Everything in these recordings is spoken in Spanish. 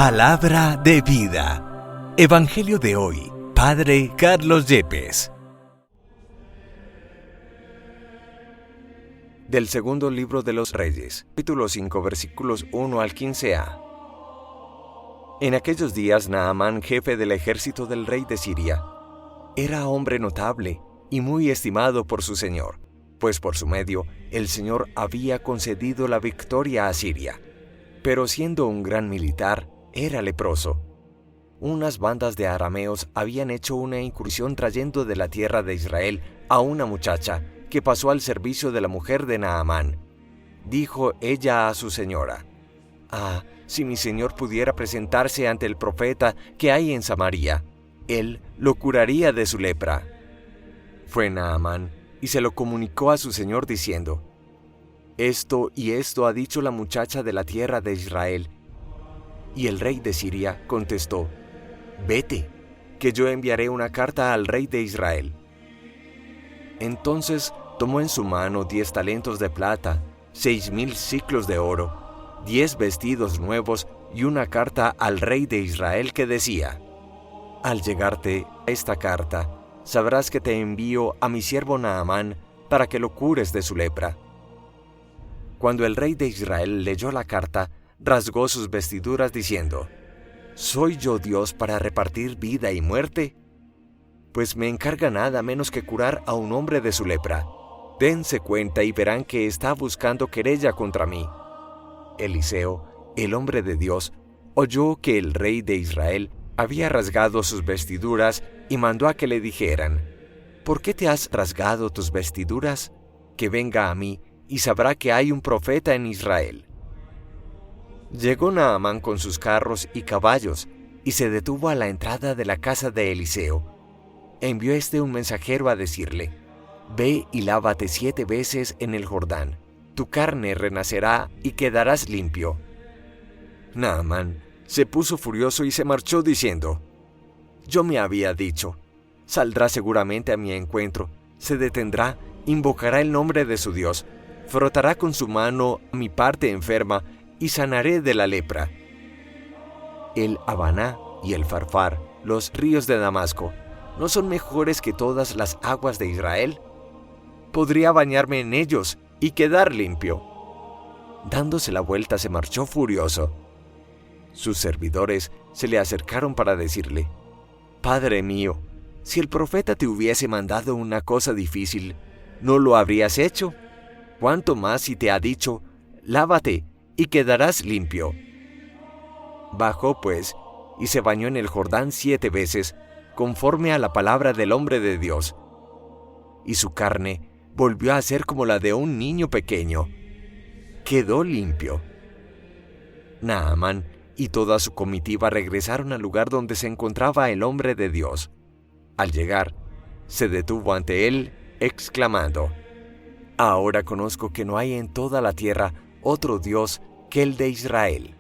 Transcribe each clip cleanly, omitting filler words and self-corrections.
Palabra de vida. Evangelio de hoy. Padre Carlos Yepes. Del segundo libro de los Reyes, capítulo 5, versículos 1 al 15a. En aquellos días Naamán, jefe del ejército del rey de Siria, era hombre notable y muy estimado por su señor, pues por su medio el Señor había concedido la victoria a Siria. Pero siendo un gran militar, era leproso. Unas bandas de arameos habían hecho una incursión trayendo de la tierra de Israel a una muchacha que pasó al servicio de la mujer de Naamán. Dijo ella a su señora: «Ah, si mi señor pudiera presentarse ante el profeta que hay en Samaria, él lo curaría de su lepra». Fue Naamán y se lo comunicó a su señor diciendo: «Esto y esto ha dicho la muchacha de la tierra de Israel». Y el rey de Siria contestó: «Vete, que yo enviaré una carta al rey de Israel». Entonces tomó en su mano 10 talentos de plata, 6,000 siclos de oro, 10 vestidos nuevos y una carta al rey de Israel que decía: «Al llegarte esta carta, sabrás que te envío a mi siervo Naamán para que lo cures de su lepra». Cuando el rey de Israel leyó la carta, rasgó sus vestiduras diciendo: «¿Soy yo Dios para repartir vida y muerte? Pues me encarga nada menos que curar a un hombre de su lepra. Dense cuenta y verán que está buscando querella contra mí». Eliseo, el hombre de Dios, oyó que el rey de Israel había rasgado sus vestiduras y mandó a que le dijeran: «¿Por qué te has rasgado tus vestiduras? Que venga a mí y sabrá que hay un profeta en Israel». Llegó Naamán con sus carros y caballos y se detuvo a la entrada de la casa de Eliseo. Envió un mensajero a decirle: «Ve y lávate 7 veces en el Jordán. Tu carne renacerá y quedarás limpio». Naamán se puso furioso y se marchó diciendo: «Yo me había dicho, saldrá seguramente a mi encuentro, se detendrá, invocará el nombre de su Dios, frotará con su mano mi parte enferma y sanaré de la lepra». El Habaná y el Farfar, los ríos de Damasco, ¿no son mejores que todas las aguas de Israel? Podría bañarme en ellos y quedar limpio. Dándose la vuelta se marchó furioso. Sus servidores se le acercaron para decirle: «Padre mío, si el profeta te hubiese mandado una cosa difícil, ¿no lo habrías hecho? ¿Cuánto más si te ha dicho: lávate y quedarás limpio?» Bajó pues y se bañó en el Jordán 7 veces, conforme a la palabra del hombre de Dios. Y su carne volvió a ser como la de un niño pequeño. Quedó limpio. Naamán y toda su comitiva regresaron al lugar donde se encontraba el hombre de Dios. Al llegar, se detuvo ante él, exclamando: «Ahora conozco que no hay en toda la tierra otro Dios que el de Israel».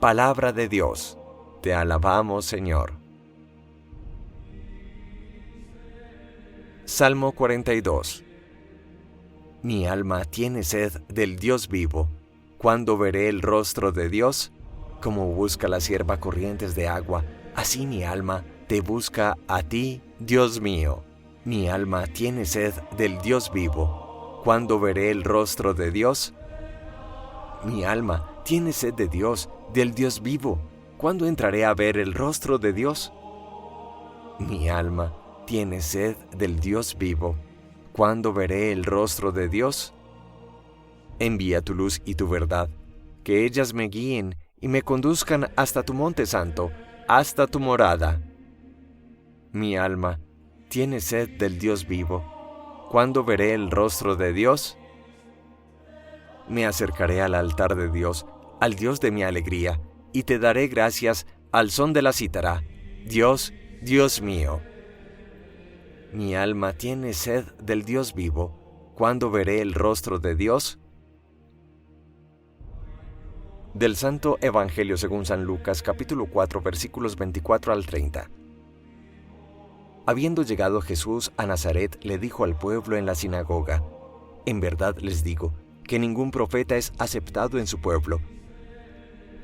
Palabra de Dios. Te alabamos, Señor. Salmo 42. Mi alma tiene sed del Dios vivo. ¿Cuándo veré el rostro de Dios? Como busca la sierva corrientes de agua, así mi alma te busca a ti, Dios mío. Mi alma tiene sed del Dios vivo. ¿Cuándo veré el rostro de Dios? Mi alma tiene sed de Dios, del Dios vivo. ¿Cuándo entraré a ver el rostro de Dios? Mi alma tiene sed del Dios vivo. ¿Cuándo veré el rostro de Dios? Envía tu luz y tu verdad, que ellas me guíen y me conduzcan hasta tu monte santo, hasta tu morada. Mi alma tiene sed del Dios vivo. ¿Cuándo veré el rostro de Dios? Me acercaré al altar de Dios, al Dios de mi alegría, y te daré gracias al son de la cítara. Dios, Dios mío. Mi alma tiene sed del Dios vivo. ¿Cuándo veré el rostro de Dios? Del Santo Evangelio según San Lucas, capítulo 4, versículos 24 al 30. Habiendo llegado Jesús a Nazaret, le dijo al pueblo en la sinagoga: «En verdad les digo, que ningún profeta es aceptado en su pueblo.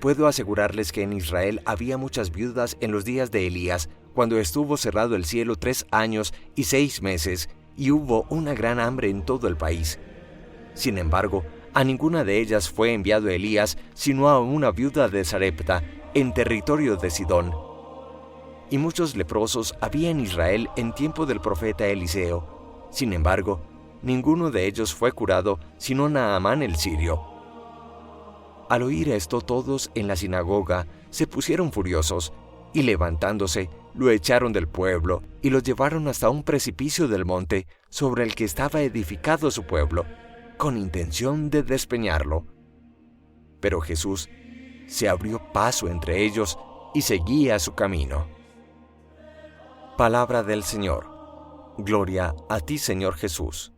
puedo asegurarles que en Israel había muchas viudas en los días de Elías, cuando estuvo cerrado el cielo 3 años y 6 meses, y hubo una gran hambre en todo el país. Sin embargo, a ninguna de ellas fue enviado Elías, sino a una viuda de Sarepta, en territorio de Sidón. Y muchos leprosos había en Israel en tiempo del profeta Eliseo. Sin embargo, ninguno de ellos fue curado, sino Naamán el sirio. Al oír esto, todos en la sinagoga se pusieron furiosos, y levantándose, lo echaron del pueblo, y lo llevaron hasta un precipicio del monte sobre el que estaba edificado su pueblo, con intención de despeñarlo. Pero Jesús se abrió paso entre ellos y seguía su camino. Palabra del Señor. Gloria a ti, Señor Jesús.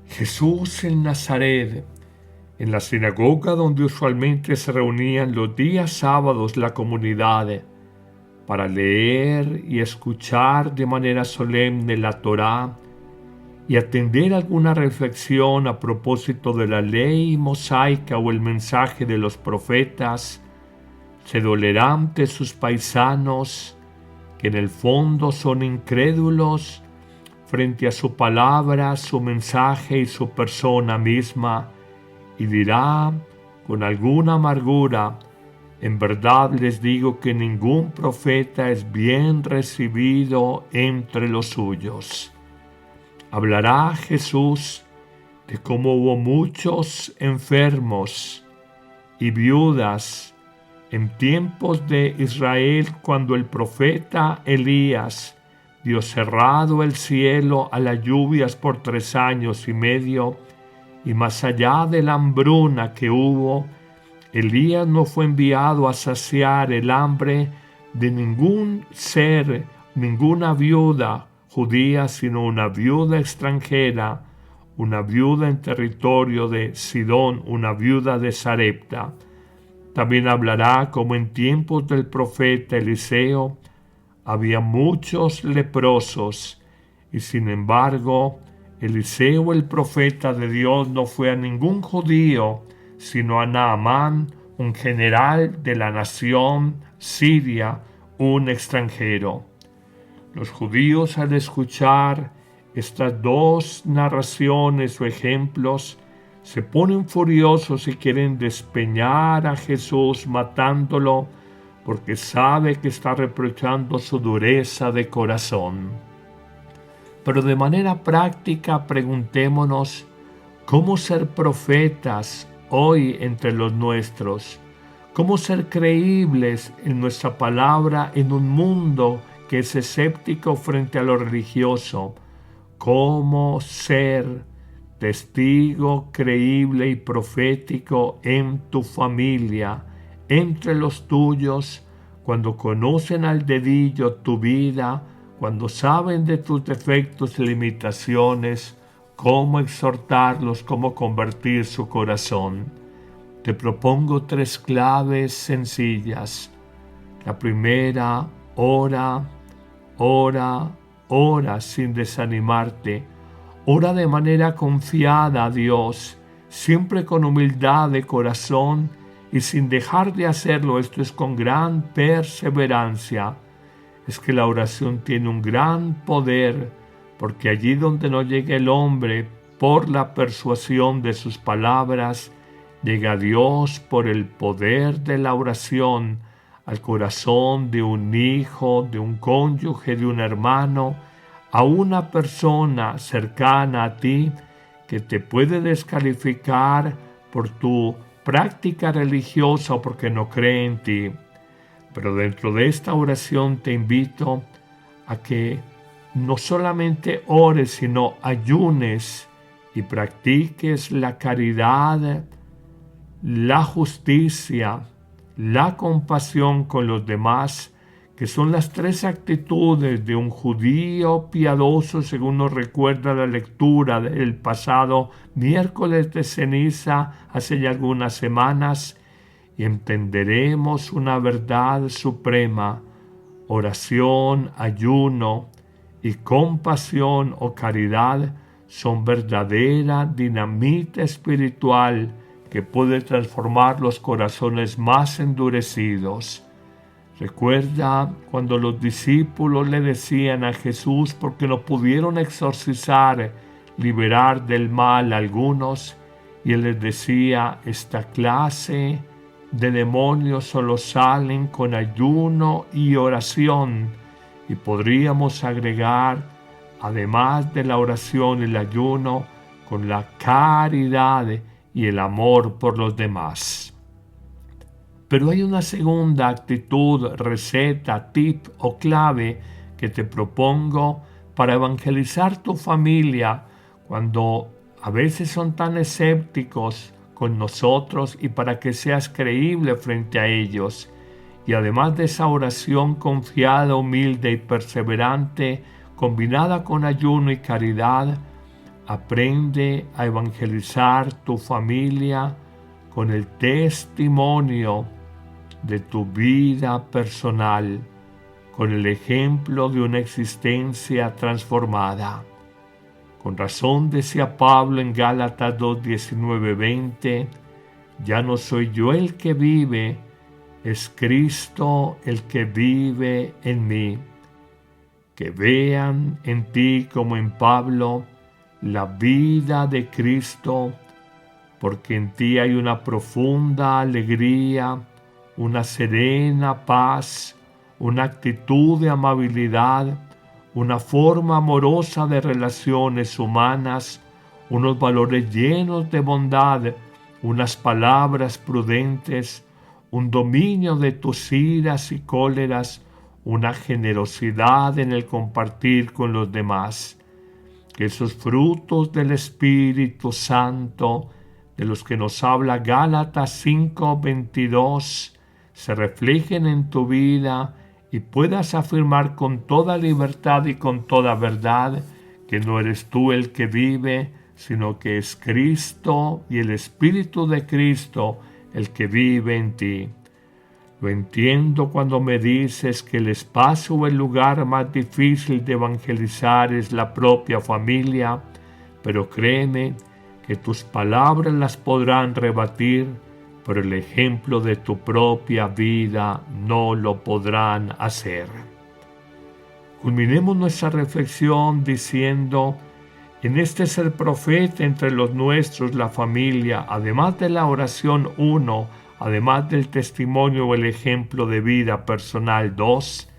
Jesús en Nazaret, en la sinagoga donde usualmente se reunían los días sábados la comunidad para leer y escuchar de manera solemne la Torá y atender alguna reflexión a propósito de la ley mosaica o el mensaje de los profetas, se dolerá ante sus paisanos, que en el fondo son incrédulos frente a su palabra, su mensaje y su persona misma, y dirá con alguna amargura: en verdad les digo que ningún profeta es bien recibido entre los suyos. Hablará Jesús de cómo hubo muchos enfermos y viudas en tiempos de Israel, cuando el profeta Elías dio cerrado el cielo a las lluvias por 3 años y medio, y más allá de la hambruna que hubo, Elías no fue enviado a saciar el hambre de ningún ser, ninguna viuda judía, sino una viuda extranjera, una viuda en territorio de Sidón, una viuda de Sarepta. También hablará como en tiempos del profeta Eliseo había muchos leprosos, y sin embargo Eliseo, el profeta de Dios, no fue a ningún judío, sino a Naamán, un general de la nación siria, un extranjero. Los judíos, al escuchar estas dos narraciones o ejemplos, se ponen furiosos y quieren despeñar a Jesús matándolo, porque sabe que está reprochando su dureza de corazón. Pero de manera práctica preguntémonos cómo ser profetas hoy entre los nuestros, cómo ser creíbles en nuestra palabra en un mundo que es escéptico frente a lo religioso, cómo ser testigo creíble y profético en tu familia, entre los tuyos, cuando conocen al dedillo tu vida, cuando saben de tus defectos y limitaciones, cómo exhortarlos, cómo convertir su corazón. Te propongo 3 claves sencillas. La primera: ora, ora, ora sin desanimarte. Ora de manera confiada a Dios, siempre con humildad de corazón y sin dejar de hacerlo. Esto es con gran perseverancia. Es que la oración tiene un gran poder, porque allí donde no llega el hombre por la persuasión de sus palabras, llega Dios por el poder de la oración al corazón de un hijo, de un cónyuge, de un hermano, a una persona cercana a ti que te puede descalificar por tu práctica religiosa o porque no cree en ti. Pero dentro de esta oración te invito a que no solamente ores, sino ayunes y practiques la caridad, la justicia, la compasión con los demás, que son las 3 actitudes de un judío piadoso, según nos recuerda la lectura del pasado miércoles de ceniza hace ya algunas semanas, y entenderemos una verdad suprema: oración, ayuno y compasión o caridad son verdadera dinamita espiritual que puede transformar los corazones más endurecidos. Recuerda cuando los discípulos le decían a Jesús porque no pudieron exorcizar, liberar del mal a algunos, y Él les decía, esta clase de demonios solo salen con ayuno y oración. Y podríamos agregar, además de la oración y el ayuno, con la caridad y el amor por los demás. Pero hay una segunda actitud, receta, tip o clave que te propongo para evangelizar tu familia cuando a veces son tan escépticos con nosotros y para que seas creíble frente a ellos. Y además de esa oración confiada, humilde y perseverante, combinada con ayuno y caridad, aprende a evangelizar tu familia con el testimonio de tu vida personal, con el ejemplo de una existencia transformada. Con razón decía Pablo en Gálatas 2:19-20, ya no soy yo el que vive, es Cristo el que vive en mí. Que vean en ti como en Pablo la vida de Cristo, porque en ti hay una profunda alegría, una serena paz, una actitud de amabilidad, una forma amorosa de relaciones humanas, unos valores llenos de bondad, unas palabras prudentes, un dominio de tus iras y cóleras, una generosidad en el compartir con los demás. Que esos frutos del Espíritu Santo, de los que nos habla Gálatas 5:22, se reflejen en tu vida y puedas afirmar con toda libertad y con toda verdad que no eres tú el que vive, sino que es Cristo y el Espíritu de Cristo el que vive en ti. Lo entiendo cuando me dices que el espacio o el lugar más difícil de evangelizar es la propia familia, pero créeme que tus palabras las podrán rebatir, pero el ejemplo de tu propia vida no lo podrán hacer. Culminemos nuestra reflexión diciendo, en este ser profeta entre los nuestros, la familia, además de la oración 1, además del testimonio o el ejemplo de vida personal 2,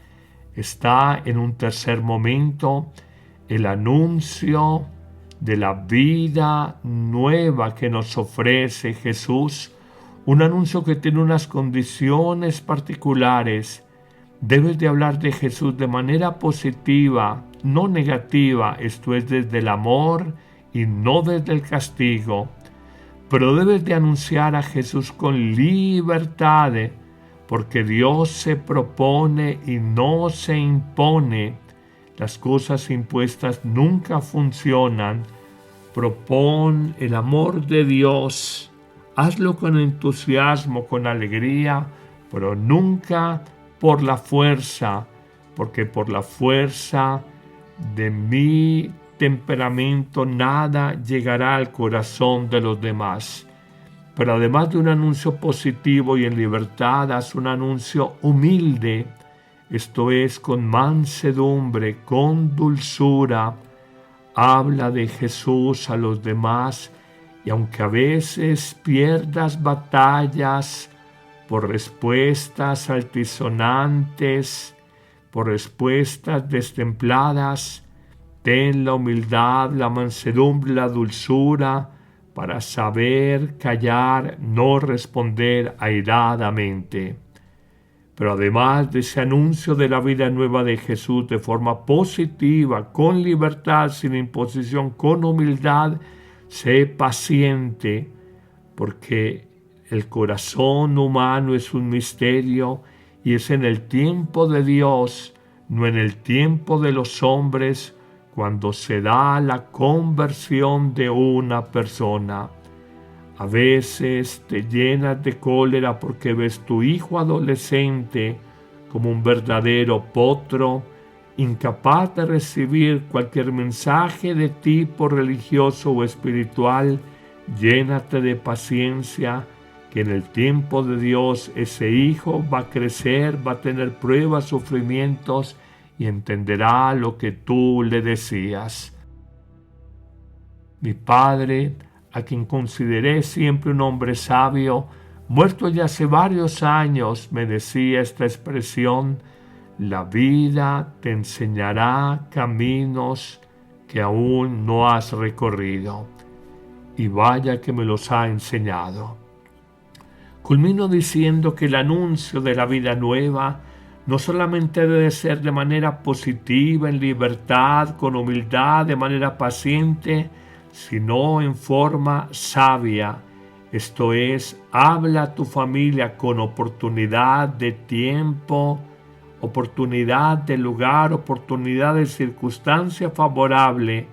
está en un tercer momento el anuncio de la vida nueva que nos ofrece Jesús, un anuncio que tiene unas condiciones particulares. Debes de hablar de Jesús de manera positiva, no negativa, esto es desde el amor y no desde el castigo. Pero debes de anunciar a Jesús con libertad, porque Dios se propone y no se impone. Las cosas impuestas nunca funcionan. Propón el amor de Dios. Hazlo con entusiasmo, con alegría, pero nunca por la fuerza, porque por la fuerza de mi temperamento nada llegará al corazón de los demás. Pero además de un anuncio positivo y en libertad, haz un anuncio humilde, esto es, con mansedumbre, con dulzura. Habla de Jesús a los demás y aunque a veces pierdas batallas por respuestas altisonantes, por respuestas destempladas, ten la humildad, la mansedumbre, la dulzura para saber callar, no responder airadamente. Pero además de ese anuncio de la vida nueva de Jesús de forma positiva, con libertad, sin imposición, con humildad, sé paciente, porque el corazón humano es un misterio y es en el tiempo de Dios, no en el tiempo de los hombres, cuando se da la conversión de una persona. A veces te llenas de cólera porque ves tu hijo adolescente como un verdadero potro, incapaz de recibir cualquier mensaje de tipo religioso o espiritual, llénate de paciencia, que en el tiempo de Dios ese hijo va a crecer, va a tener pruebas, sufrimientos y entenderá lo que tú le decías. Mi padre, a quien consideré siempre un hombre sabio, muerto ya hace varios años, me decía esta expresión: la vida te enseñará caminos que aún no has recorrido. Y vaya que me los ha enseñado. Culmino diciendo que el anuncio de la vida nueva no solamente debe ser de manera positiva, en libertad, con humildad, de manera paciente, sino en forma sabia. Esto es, habla a tu familia con oportunidad de tiempo, oportunidad de lugar, oportunidad de circunstancia favorable,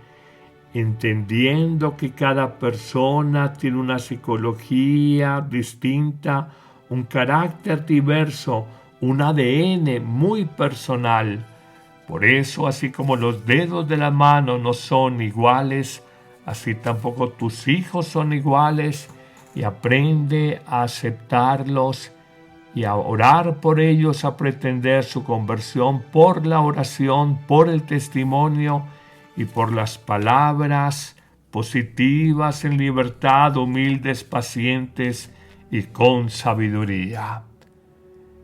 entendiendo que cada persona tiene una psicología distinta, un carácter diverso, un ADN muy personal. Por eso, así como los dedos de la mano no son iguales, así tampoco tus hijos son iguales, y aprende a aceptarlos y a orar por ellos, a pretender su conversión por la oración, por el testimonio y por las palabras positivas en libertad, humildes, pacientes y con sabiduría.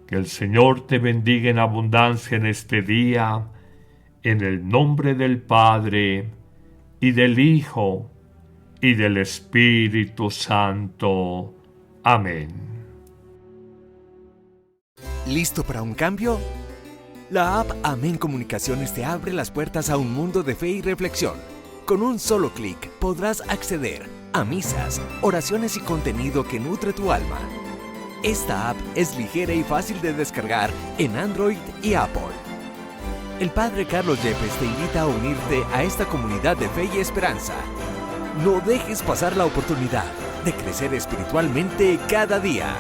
Que el Señor te bendiga en abundancia en este día, en el nombre del Padre, y del Hijo, y del Espíritu Santo. Amén. ¿Listo para un cambio? La app Amén Comunicaciones te abre las puertas a un mundo de fe y reflexión. Con un solo clic podrás acceder a misas, oraciones y contenido que nutre tu alma. Esta app es ligera y fácil de descargar en Android y Apple. El Padre Carlos Yepes te invita a unirte a esta comunidad de fe y esperanza. No dejes pasar la oportunidad de crecer espiritualmente cada día.